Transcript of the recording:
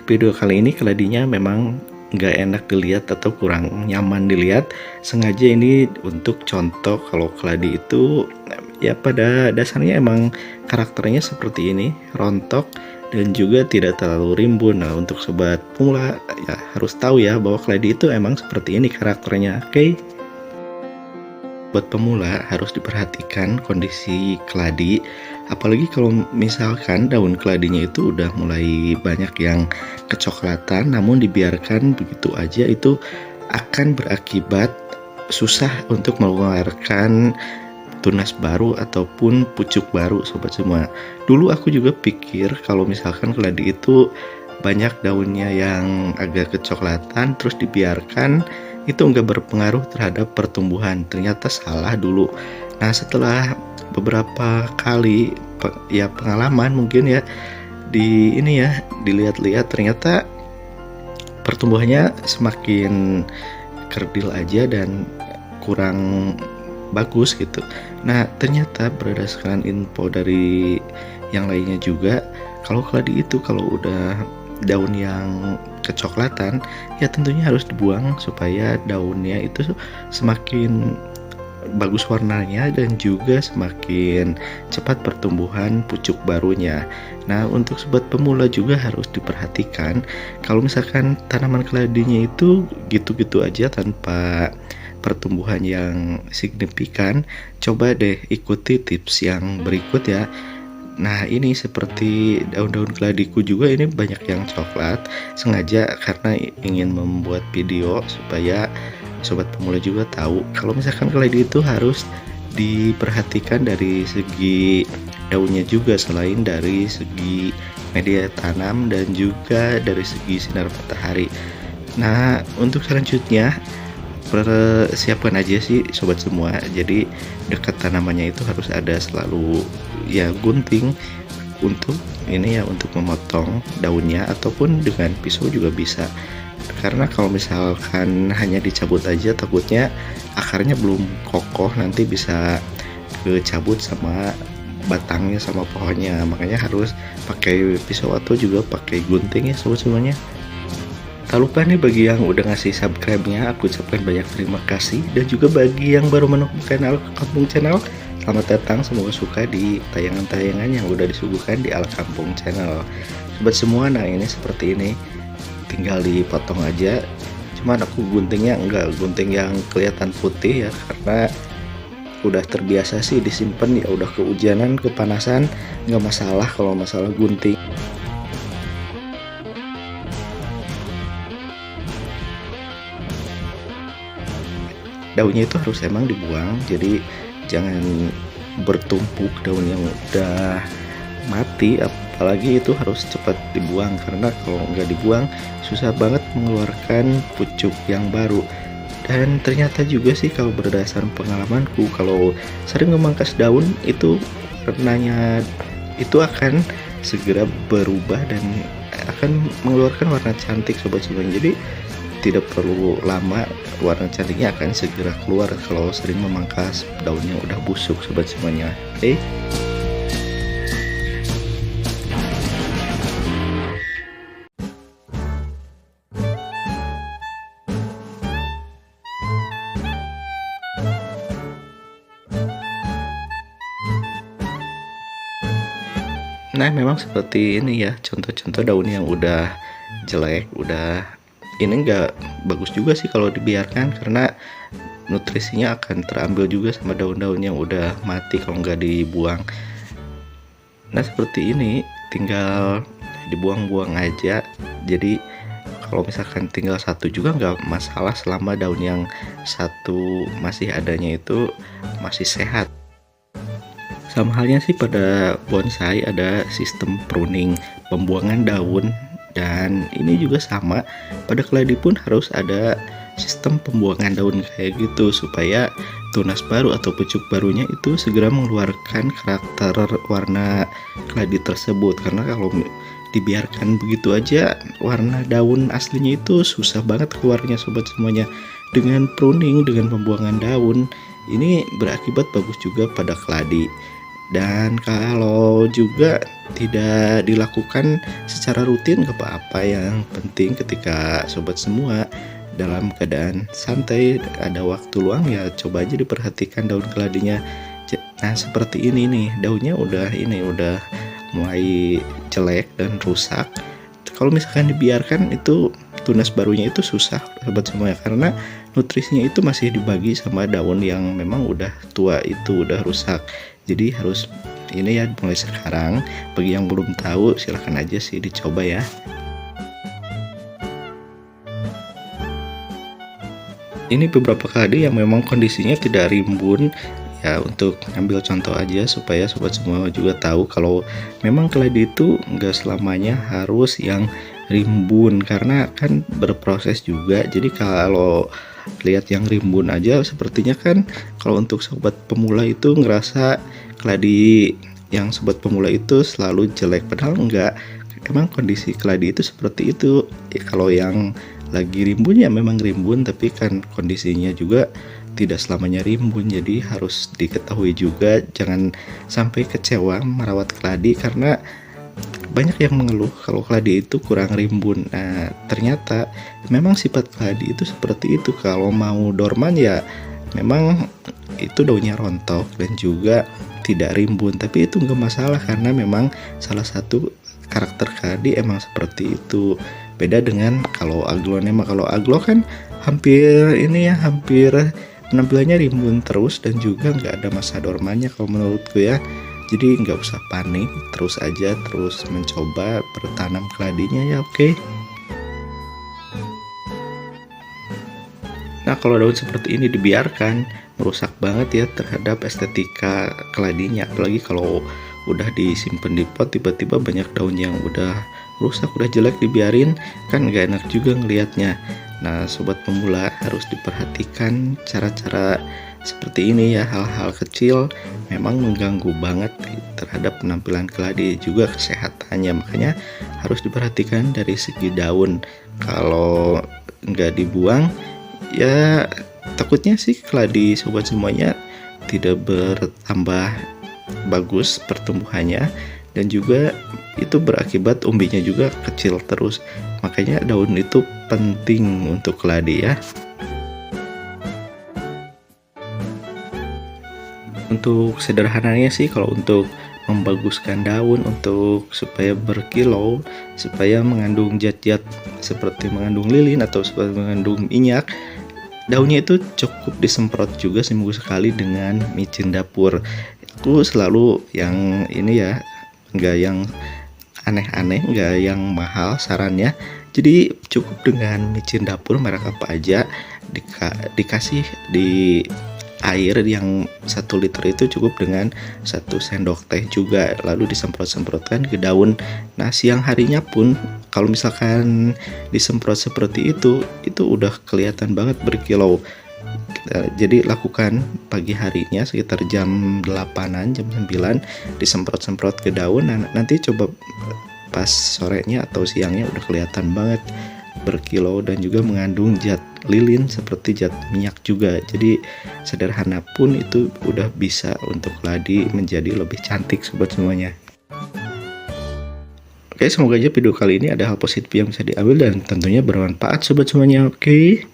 video kali ini keladinya memang nggak enak dilihat atau kurang nyaman dilihat. Sengaja ini untuk contoh kalau keladi itu ya pada dasarnya emang karakternya seperti ini, rontok dan juga tidak terlalu rimbun. Nah, untuk sobat pemula ya harus tahu ya bahwa keladi itu emang seperti ini karakternya. Oke. Buat pemula harus diperhatikan kondisi keladi, apalagi kalau misalkan daun keladinya itu udah mulai banyak yang kecoklatan namun dibiarkan begitu aja, itu akan berakibat susah untuk mengeluarkan tunas baru ataupun pucuk baru sobat semua. Dulu aku juga pikir kalau misalkan keladi itu banyak daunnya yang agak kecoklatan terus dibiarkan itu enggak berpengaruh terhadap pertumbuhan. Ternyata salah dulu. Nah, setelah beberapa kali ya pengalaman mungkin ya di ini ya dilihat-lihat, ternyata pertumbuhannya semakin kerdil aja dan kurang bagus gitu. Nah, ternyata berdasarkan info dari yang lainnya juga, kalau keladi itu kalau udah daun yang kecoklatan ya tentunya harus dibuang supaya daunnya itu semakin bagus warnanya dan juga semakin cepat pertumbuhan pucuk barunya. Nah, untuk sobat pemula juga harus diperhatikan kalau misalkan tanaman keladinya itu gitu-gitu aja tanpa pertumbuhan yang signifikan, coba deh ikuti tips yang berikut ya. Nah, ini seperti daun-daun keladiku juga ini banyak yang coklat, sengaja karena ingin membuat video supaya sobat pemula juga tahu kalau misalkan keladi itu harus diperhatikan dari segi daunnya juga, selain dari segi media tanam dan juga dari segi sinar matahari. Nah, untuk selanjutnya persiapkan aja sih sobat semua. Jadi dekat tanamannya itu harus ada selalu ya gunting untuk ini ya, untuk memotong daunnya ataupun dengan pisau juga bisa. Karena kalau misalkan hanya dicabut aja takutnya akarnya belum kokoh, nanti bisa kecabut sama batangnya sama pohonnya. Makanya harus pakai pisau atau juga pakai gunting ya sobat semuanya. Tak lupa nih bagi yang udah ngasih subscribe-nya, aku ucapkan banyak terima kasih. Dan juga bagi yang baru menemukan channel Kampung Channel, selamat datang, semoga suka di tayangan-tayangan yang udah disuguhkan di Al Kampung Channel. Sobat semua, nah ini seperti ini, tinggal dipotong aja. Cuman aku guntingnya enggak gunting yang kelihatan putih ya, karena udah terbiasa sih disimpan ya, udah kehujanan, kepanasan, nggak masalah kalau masalah gunting. Daunnya itu harus emang dibuang, jadi jangan bertumpuk daun yang udah mati, apalagi itu harus cepat dibuang karena kalau nggak dibuang susah banget mengeluarkan pucuk yang baru. Dan ternyata juga sih kalau berdasarkan pengalamanku, kalau sering memangkas daun itu warnanya itu akan segera berubah dan akan mengeluarkan warna cantik sobat semuanya. Jadi tidak perlu lama, warna cantiknya akan segera keluar kalau sering memangkas daunnya udah busuk sobat semuanya. Oke. Nah, memang seperti ini ya contoh-contoh daun yang udah jelek, udah ini nggak bagus juga sih kalau dibiarkan, karena nutrisinya akan terambil juga sama daun-daun yang udah mati kalau nggak dibuang. Nah, seperti ini tinggal dibuang-buang aja. Jadi kalau misalkan tinggal satu juga nggak masalah selama daun yang satu masih adanya itu masih sehat. Sama halnya sih pada bonsai ada sistem pruning, pembuangan daun, dan ini juga sama pada keladi pun harus ada sistem pembuangan daun kayak gitu supaya tunas baru atau pucuk barunya itu segera mengeluarkan karakter warna keladi tersebut. Karena kalau dibiarkan begitu aja warna daun aslinya itu susah banget keluarnya sobat semuanya. Dengan pruning, dengan pembuangan daun ini berakibat bagus juga pada keladi. Dan kalau juga tidak dilakukan secara rutin gak apa-apa, yang penting ketika sobat semua dalam keadaan santai ada waktu luang ya coba aja diperhatikan daun keladinya. Nah seperti ini nih, daunnya udah mulai jelek dan rusak. Kalau misalkan dibiarkan itu tunas barunya itu susah sobat semua ya, karena nutrisinya itu masih dibagi sama daun yang memang udah tua, itu udah rusak. Jadi harus ini ya, mulai sekarang bagi yang belum tahu silahkan aja sih dicoba ya. Ini beberapa keladi yang memang kondisinya tidak rimbun ya, untuk ambil contoh aja supaya sobat semua juga tahu kalau memang keladi itu enggak selamanya harus yang rimbun, karena kan berproses juga. Jadi kalau lihat yang rimbun aja sepertinya kan kalau untuk sobat pemula itu ngerasa keladi yang sobat pemula itu selalu jelek, padahal enggak. Emang kondisi keladi itu seperti itu ya, kalau yang lagi rimbun ya memang rimbun, tapi kan kondisinya juga tidak selamanya rimbun. Jadi harus diketahui juga, jangan sampai kecewa merawat keladi karena banyak yang mengeluh kalau keladi itu kurang rimbun. Nah ternyata memang sifat keladi itu seperti itu, kalau mau dorman ya memang itu daunnya rontok dan juga tidak rimbun, tapi itu enggak masalah karena memang salah satu karakter keladi emang seperti itu. Beda dengan kalau aglonema. Kalau aglo kan hampir ini ya, hampir penampilannya rimbun terus dan juga nggak ada masa dormannya kalau menurutku ya. Jadi nggak usah panik, terus aja terus mencoba bertanam keladinya ya, oke. Nah kalau daun seperti ini dibiarkan merusak banget ya terhadap estetika keladinya, apalagi kalau udah disimpan di pot tiba-tiba banyak daun yang udah rusak, udah jelek dibiarin kan nggak enak juga ngelihatnya. Nah sobat pemula harus diperhatikan cara-cara seperti ini ya, hal-hal kecil memang mengganggu banget terhadap penampilan keladi juga kesehatannya, makanya harus diperhatikan dari segi daun. Kalau nggak dibuang ya takutnya sih keladi sobat semuanya tidak bertambah bagus pertumbuhannya, dan juga itu berakibat umbinya juga kecil terus. Makanya daun itu penting untuk keladi ya. Untuk sederhananya sih kalau untuk membaguskan daun untuk supaya berkilau, supaya mengandung zat-zat seperti mengandung lilin atau supaya mengandung minyak, daunnya itu cukup disemprot juga seminggu sekali dengan micin dapur. Aku selalu yang ini ya, enggak yang aneh-aneh, enggak yang mahal sarannya. Jadi cukup dengan micin dapur merek apa aja, dikasih di air yang 1 liter itu cukup dengan 1 sendok teh juga, lalu disemprot-semprotkan ke daun. Nah siang harinya pun kalau misalkan disemprot seperti itu udah kelihatan banget berkilau. Jadi lakukan pagi harinya sekitar jam 8-an, jam 9 disemprot-semprot ke daun. Nah, nanti coba pas sorenya atau siangnya udah kelihatan banget berkilau dan juga mengandung zat lilin seperti zat minyak juga. Jadi sederhana pun itu udah bisa untuk keladi menjadi lebih cantik sobat semuanya. Oke, semoga aja video kali ini ada hal positif yang bisa diambil dan tentunya bermanfaat sobat semuanya. Oke.